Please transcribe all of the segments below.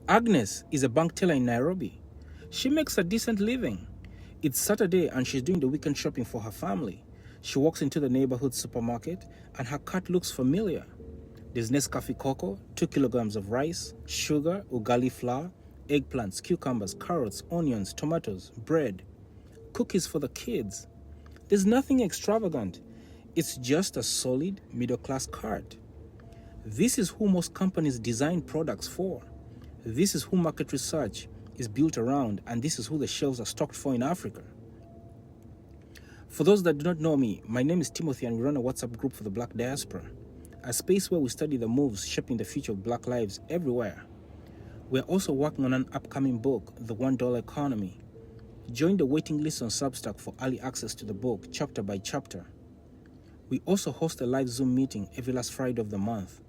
Agnes is a bank teller in Nairobi. She makes a decent living. It's Saturday and she's doing the weekend shopping for her family. She walks into the neighborhood supermarket and her cart looks familiar. There's Nescafe cocoa, 2 kilograms of rice, sugar, ugali flour, eggplants, cucumbers, carrots, onions, tomatoes, bread, cookies for the kids. There's nothing extravagant. It's just a solid middle-class cart. This is who most companies design products for. This is who market research is built around, and this is who the shelves are stocked for in Africa. For those that do not know me, my name is Timothy and we run a WhatsApp group for the Black Diaspora, a space where we study the moves shaping the future of Black lives everywhere. We're also working on an upcoming book, The $1 Economy. Join the waiting list on Substack for early access to the book, chapter by chapter. We also host a live Zoom meeting every last Friday of the month.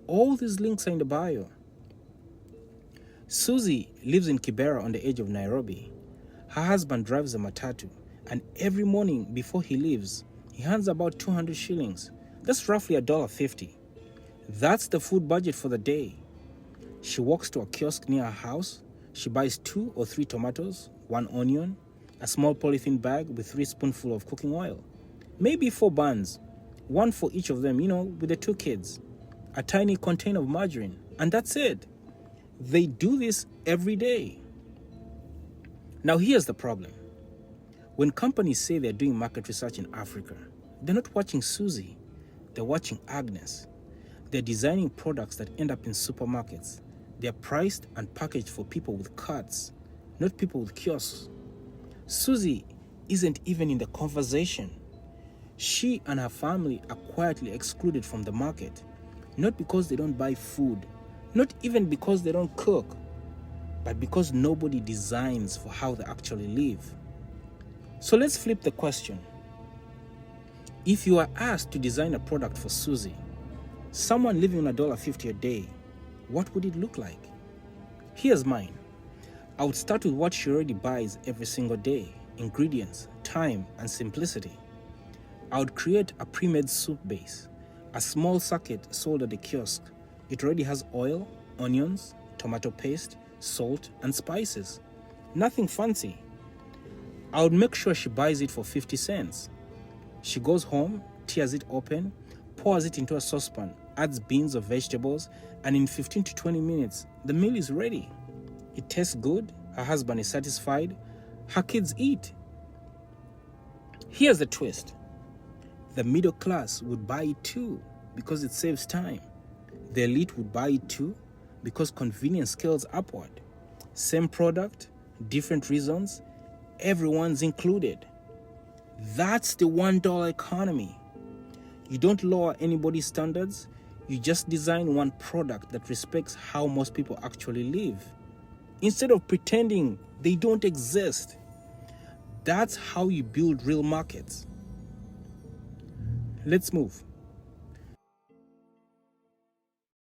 All these links are in the bio. Susie lives in Kibera on the edge of Nairobi. Her husband drives a matatu, and every morning before he leaves, he hands about 200 shillings. That's roughly $1.50. That's the food budget for the day. She walks to a kiosk near her house. She buys 2 or 3 tomatoes, 1 onion, a small polythene bag with 3 spoonfuls of cooking oil, maybe 4 buns, 1 for each of them, with the 2 kids, a tiny container of margarine, and that's it. They do this every day. Now here's the problem. When companies say they're doing market research in Africa, they're not watching Susie, they're watching Agnes. They're designing products that end up in supermarkets. They're priced and packaged for people with carts, not people with kiosks. Susie isn't even in the conversation. She and her family are quietly excluded from the market, not because they don't buy food, not even because they don't cook, but because nobody designs for how they actually live. So let's flip the question. If you are asked to design a product for Susie, someone living on $1.50 a day, what would it look like? Here's mine. I would start with what she already buys every single day: ingredients, time, and simplicity. I would create a pre-made soup base, a small circuit sold at the kiosk. It already has oil, onions, tomato paste, salt, and spices. Nothing fancy. I would make sure she buys it for 50 cents. She goes home, tears it open, pours it into a saucepan, adds beans or vegetables, and in 15 to 20 minutes, the meal is ready. It tastes good, her husband is satisfied, her kids eat. Here's the twist. The middle class would buy it too because it saves time. The elite would buy it too because convenience scales upward. Same product, different reasons, everyone's included. That's the $1 economy. You don't lower anybody's standards, you just design one product that respects how most people actually live, instead of pretending they don't exist. That's how you build real markets. Let's move.